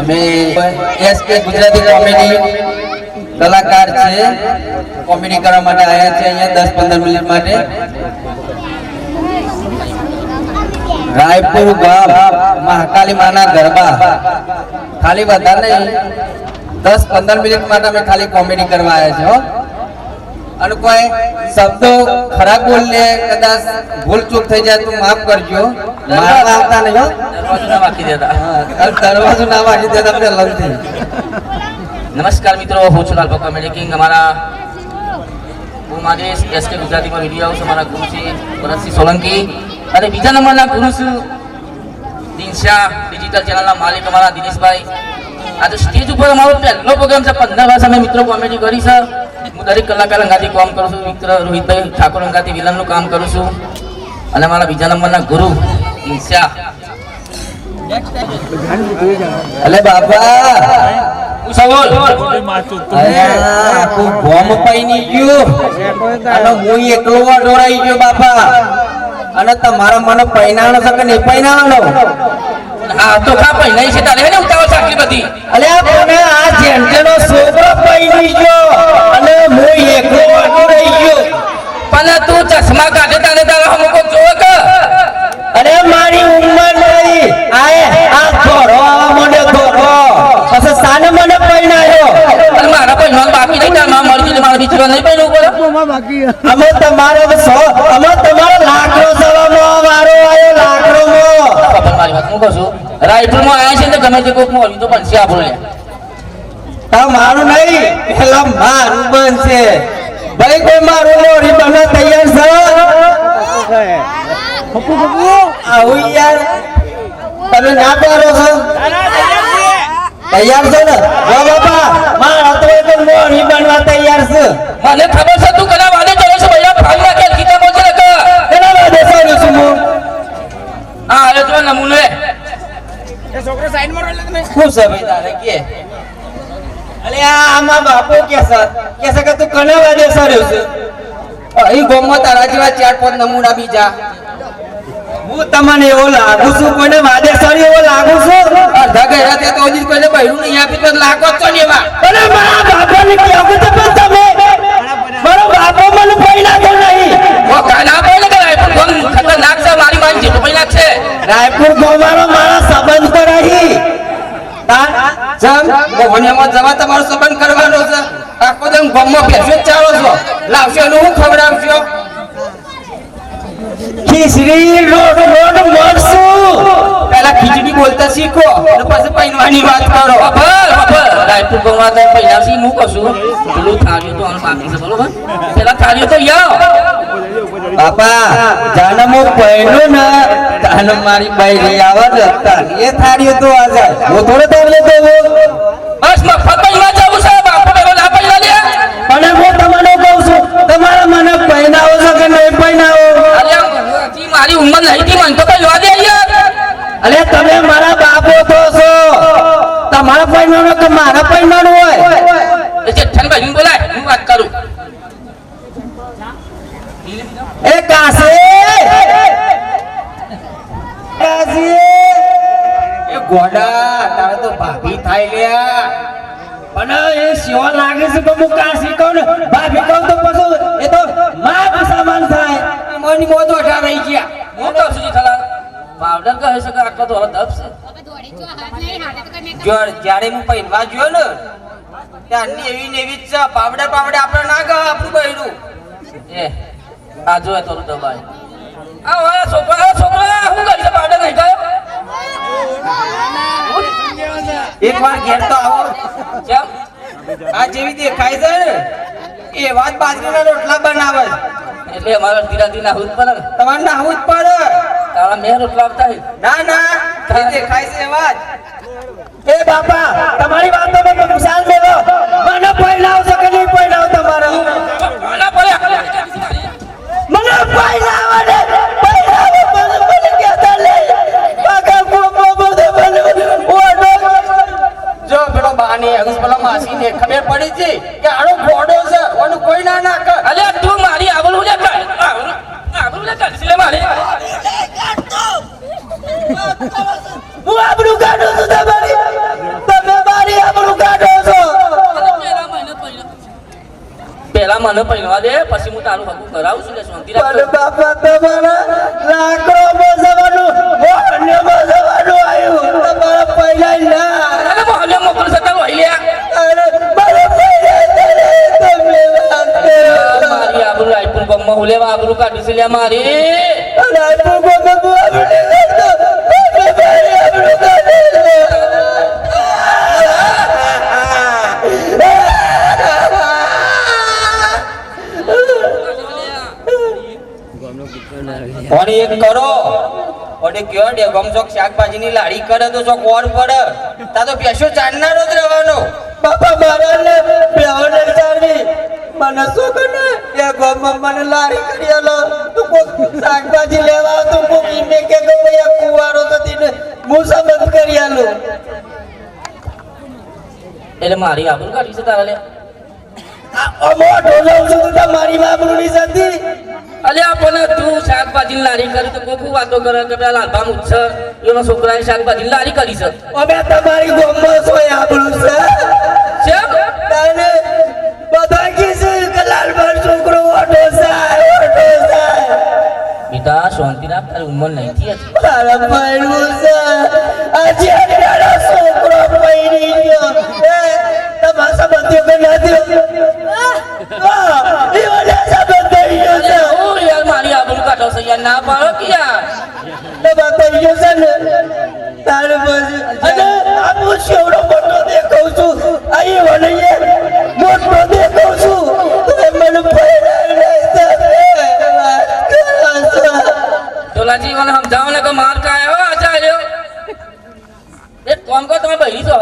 અમે SK Gujarati comedy કલાકાર છે, કોમેડી કરવા માટે આવ્યા છે અહીંયા 10-15 મિનિટ માટે. રાયપુર ગામ મહાકાલી માના ગરબા, ખાલી વધારે નહીં 10-15 મિનિટ માટે અમે ખાલી કોમેડી કરવા આવ્યા છે હો. અને કોઈ શબ્દો ખરાબ બોલે કદાચ ભૂલ ચૂક થઈ જાય તો માફ કરજો. મારવા આવતા નહીં હો, દરવાજો ના વાગી દેતા પહેલાથી. નમસ્કાર મિત્રો, હું છું લાલભા કોમેડી કિંગ. અમારા હું મારે એસકે ગુજરાતીમાં વિડીયો આવશે. અમારા ગુરુ છે ભરતસિંહ સોલંકી અને બીજા નંબરના ગુરુ છે દિનશા ડિજિટલ ચેનલના માલિક અમારા દિનેશભાઈ. આજે સ્ટેજ ઉપર અમારો પહેલો પ્રોગ્રામ છે. 15 વર્ષ અમે મિત્રો કોમેડી કરી છે. હું દરેક કલાકાર અંગાથી કામ કરું છું. મિત્ર રોહિતભાઈ ઠાકોર અંગાથી વિલનનું કામ કરું છું. અને અમારા બીજા નંબરના ગુરુ દિનશા. અલે બાપા સવાલ આખું ગોમ પૈની ગયું અને હું એકલો ડોરાઈ ગયો બાપા. અને તમારા મને પૈનાનો છે કે નહીં પૈનાનો? હા તો ખા પહેલાઈ છે તારે ને ઉતાવળ સાચી બધી. અલે કોને આ જેન્ટેનો છોકરો પૈની ગયો અને હું એકલો ડોરાઈ ગયો. પણ તું ચશ્મા કાઢે તારે તારા હમકો જોવે કે? અરે મારી ઉંમર નહીં આ થોડો આવા મને થોડો પછી સાને મને પૈનાયો. અને મારા પૈસા બાકી નહીં તાર માં મળી મારા બીચવા નહીં પૈનું પડે. અમે તમારો લાકડો સવામાં મારો આયો લાકડો મો. ખબર મારી વાત હું કહું છું રાઈફલમાં આવ્યા છે ને ગમે તે કોક મોરી તો પણ છે આપણે. હા મારું નહીં પેલા મારું બનશે ભાઈ. કોઈ મારું મોરી બનવા તૈયાર છે? આવું યાર તમે ના પાડો છો? તૈયાર છો ને? ઓ બાપા મારા તો મોરી બનવા તૈયાર છે. મને ખબર છે તું કલા વાદે ચલો છો ભૈયા ફાઈ નાખે કીધા બોલ છે કે એના વાદે સારું છું હું. હા એ તો નમૂને એ છોકરો સાઈડ માં રોલે તમે શું છે ભાઈ તારે કે? અલે આમાં બાપો કે છે કે તું કના વાદે સારું છે? અહીં ગોમમાં તારા જેવા 4-5 નમૂના બીજા. હું તમને એવો લાગુ છું? કોઈને વાદે સારી એવો લાગુ છું? અડધા ગયા તે તો હજી કોઈને બહેરું નહીં આપી તો લાગો છો ને એવા. અરે મારા બાપાને કેવું તો પણ તમે મારો બાપો મને પૈણા કે નહીં? ઓ કાના બોલે કે રાયપુર ગોમ ખતરનાક છે મારી માન જેટલો પૈણા છે. રાયપુર ગોમારો મારા સંબંધ પર રહી જમ મોહનિયામાં જવા તમારો સંબંધ કરવાનો છે. આખો દમ ગોમમાં ભેંસો ચાલો છો લાવશો એનું હું ખવડાવશો? ખીચડી રોડ મળશું. પેલા ખીચડી બોલતા શીખો અને પછી પૈનવાની વાત કરો. બરાબર રાયપુર ગોમાં તો પૈણા છે હું કહું છું પેલું થાળીઓ તો આમ બાકી છે બરોબર. પેલા થાળીઓ તો યાર બાપા જાનમો પૈનો ને તાન મારી બાઈ રે આવત એ થાળીઓ તો આ જાય હું થોડો તો લેતો બસ મફત પૈણા જાવું છે બાપુ પેલો ના પૈણા લે. અને હું તમને કહું છું તમારા મને પૈનાવો છે કે નહીં પૈનાવો? અરે મારી ઉંમર નહીં થી મને તો કઈ લો દે યાર. અલે તમે મારા બાપો તો છો. તમારા પૈનાનો કે મારા પૈનાનો હોય? એ જેઠાણ ભાઈ બોલાય હું વાત કરું. એ કાશે એ ગોડા તારે તો ભાભી થાય લ્યા. પણ એ શિવા લાગે છે કે હું કાશી કહું ને ભાભી કહું તો પછી એ તો માપ સામાન થાય. મની મોતો અઢા રહી ગયા. હું તો સુધી ખલા પાવડર કહે છે કે આટલો તો દબ છે. જ્યારે હું પહેરવા જોયો ને ત્યારની એવી ને એવી જ છે. પાવડર આપણે ના ગયો આપણું પહેર્યું. એ આ જોયે તો દબાય. આ વાળા છોકરા હું કરી છે પાવડર નહીં ગયો. એક વાર ઘેર તો આવો. કેમ આ જેવી દેખાય છે ને એ વાત બાજરીના રોટલા બનાવે છે. એટલે અમારા ધીરાધી ના હુદ પર તમારે નાહવું જ પડે. તારા મેં રોટલા આવતા હે. ના એ દેખાય છે એવા જ. એ બાપા તમારી વાતો મેં વિશાલ મેલો મને પૈણાવ છે કે નહીં પૈણાવ તમારે? ના પડે મને પૈણાવ ને પૈણાવ મને કહેતા લે કાકા ગોમો બધે મને ઓડો જો પેલો બાને હગસ પેલા માસી ને ખબર પડી છે કે આનો ઘોડો છે ઓનું કોઈ ના નાખે. અલે તું મારી આવલું લે કર આવલું લે કર સિલે મારી હું આબરૂ કાઢું છું તમારી. મને પહેરવા દે પછી હું તારું હકું કરાવું છું એટલે શાંતિ પણ રાખ બાપા તમારા લાકડોમાં જવાનું મોહલ્યામાં જવાનું આવ્યું તમારા પહેલા ના અરે મોહલ્લે મોકલ સતા વહી લે અરે મારા પહેલા તમે વાત કરો. મારી આબરૂ રાયપુર ગામમાં હુલેવા આબરૂ કાઢી છે લે મારી રાયપુર ગામમાં આપણે કરતો તમે મારી આબરૂ કાઢી કોણ એક કરો ઓડે કયો ડે ગમસોક શાકભાજીની લાડી કરે તો ચોક ઓર પડે તા તો પેશો ચાંદનારો જ રહેવાનો બાપા મારાને બેહોને ચારવી મને શું કરે એ ગમમાં મને લાડી કરી આલો તું કોક શાકભાજી લેવા તો કોક ઈને કે ભાઈ કુવારો તો તીને મુસા બંધ કરી આલો એટલે મારી આબરૂ કાઢી છે તારા લે અમો ઢોલો છું તો મારી બાબરૂ ની સતી અલ્યા પણ તું શાકભાજી લારી કરી તો કોકુ વાતો કરે કે પેલા લાલબા મુચ્છ એનો છોકરાએ શાકભાજી લારી કરી છે અમે તમારી ગોમમાં સોય આબરૂ છે કેમ તાને બધા કીધું કે લાલબા છોકરો ઓટો સાય બેટા શાંતિ રાખ તારી ઉંમર નહીં થઈ હજી મારા પૈડું છે આજે નાનો છોકરો પૈડી ગયો એ તમાસા બધું કે નથી એ ઓલા સબત થઈ ગયો છે ઓ યાર મારી આબરૂ કાઢો છે યાર ના પાડો કે યાર તમા થઈ ગયો છે ને તારે પછી અને આ હું શેવડો મોટો દેખાઉં છું અહીં વળીએ મોટો દેખાઉં છું તમે મને પૈડા તોલાજી મને સમજાવો ને કે માર કાય હો આચાર્યો એક કોમ કો તમે બહેરી છો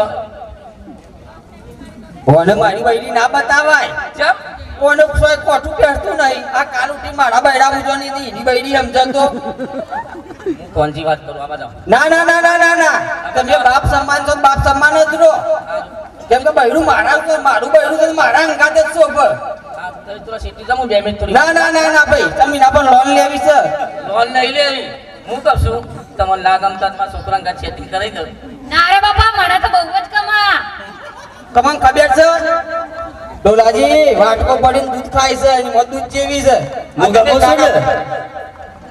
કોને મારી બૈરી ના બતાવાય ચપ કોને સોય કોઠું પહેરતું નહીં આ કાલુટી મારા બૈરા મુજો ની એની બૈરી સમજતો હું કોણજી વાત કરું આ બધા ના ના ના ના ના ના તમે બાપ સમાન છો બાપ સમાન જ રહો કેમ કે બૈરું મારા તો મારું બૈરું તો મારા અંગાત જ છો પર આ તો સીટી જમું ડેમેજ થોડી ના ના ના ના ભાઈ તમે ના પણ લોન લેવી છે લોન નહીં લેવી હું કરશું તમને ના ગમતા તમારા છોકરાને કાંઈ સેટિંગ કરાવી દઉં ના રે બાપા મને તો બહુ જ કમા કમંગ ખબર છે ડોલાજી વાટકો પડીને દૂધ ખાય છે એની મોત દૂધ જેવી છે હું ગમો છું ને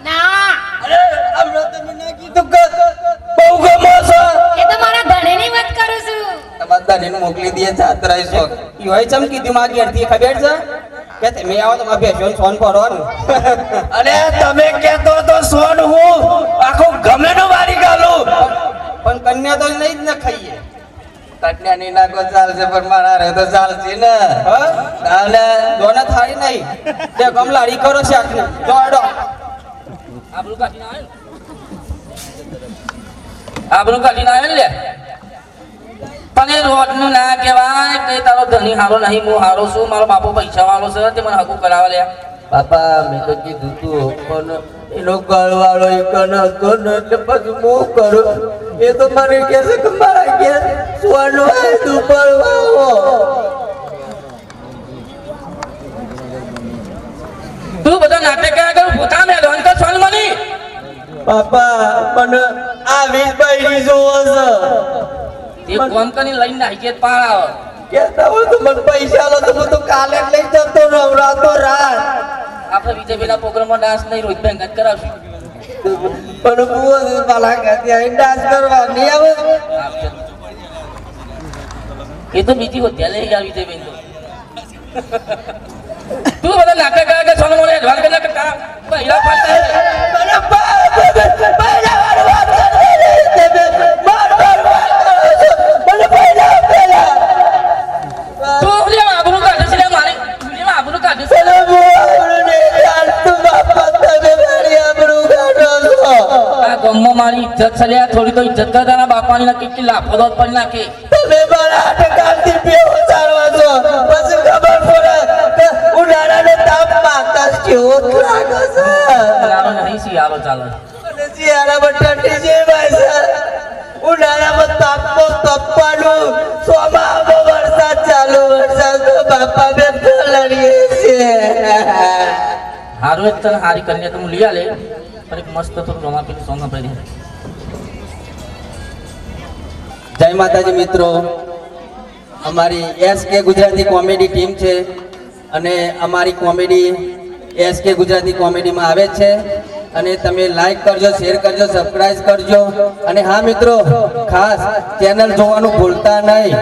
ના અરે હમણાં તમે ના કીધું કે બહુ ગમો છો એ તો મારા ધણીની વાત કરું છું તમારા દાદીને મોકલી દે છાત્રાઈસો ઈવાય ચમ કીધું માં ઘેરથી ખબર છે કે તમે આવો તો મારા ભેંસોને સોન ભરવાનું અરે તમે કહેતો તો સોન હું આખું ગમે નો મારી ગાલું પણ કન્યા તો નહીં જ ને ખાઈએ કન્યા ની નાખો ચાલશે પણ મારા રે તો ચાલશે ને હા તાલે દોને થાળી નહીં તે ગમલાડી કરો શાકની જોડો આબરૂ કાઢીને આવે ને આબરૂ કાઢીને આવે ને લે પણ એ રોડનું ના કહેવાય કે તારો ધણી હારો નહીં હું હારો છું મારો બાપો પૈસા વાળો છે તે મને હકુ કરાવે લે બાપા મેં તો કીધું તું પણ એનો ગળવાળો એક હતો ને એટલે પછી હું કરું એ તો મને કહે છે કે મારા ઘેર સોનું આયતું પડવાઓ તું બધા નાટક કર્યા કરું પોતા મેં લોન તો સોન મની બાપા મને આ 20 બૈરી જોવો છે તે કોમ કરી લઈને નાઈ કે પાર આવે કેતા હોય તો મને પૈસા લો તો હું તો કાલે જ લઈ જતો રહું રાતો રાત આપણે વિજયભાઈના પ્રોગ્રામમાં ડાન્સ નહીં રોહિત ભાઈ જ કરાવશું પણ હું બાલા ગાતી આઈ ડાન્સ કરવા નહીં આવે એ તો બીજી હોતી લઈ ગયા વિજયભાઈ તો તું બધા નાટક કર્યા કે સોનું મને એડવાન્સ કરી નાખતા પહેલા ફાલતા મને પહેલા વાર વાત કરી તમે બાર બાર વાત કરો છો મને પહેલા તું લે આબરૂ કાઢે છે લે મારી લે આબરૂ કાઢે છે પેલા બોલ ને યાર તું બાપા તમે મારી આબરૂ કાઢો છો આ ગામમાં મારી ઇજ્જત છે લે થોડી તો ઇજ્જત કરતા બાપાની ના કેટલી લાફો દોત પડી નાખે તમે મારા આટકાથી બેહો ચાલવા છો પછી ખબર પડે કે ઉનાળાને તાપમાં આકાશ કેવો લાગે છે લાવો નહીં શિયાળો ચાલે અને શિયાળામાં ઠંડી છે ભાઈ સર ઉનાળામાં તાપમાં તપવાનું ચોમાસામાં વરસાદ ચાલુ વરસાદ બાપા બે લડીએ છે હારું એક તને હારી કરીને તો હું લઈ આલે પણ એક મસ્ત થોડું રમા પેલું સોંગ આપણે દે જય માતાજી મિત્રો અમારી એસકે ગુજરાતી કોમેડી ટીમ છે અને અમારી કોમેડી SK ગુજરાતી કોમેડીમાં આવે છે અને તમે લાઈક કરજો, શેર કરજો, સબસ્ક્રાઇબ કરજો અને હા મિત્રો ખાસ ચેનલ જોવાનું ભૂલતા નહીં.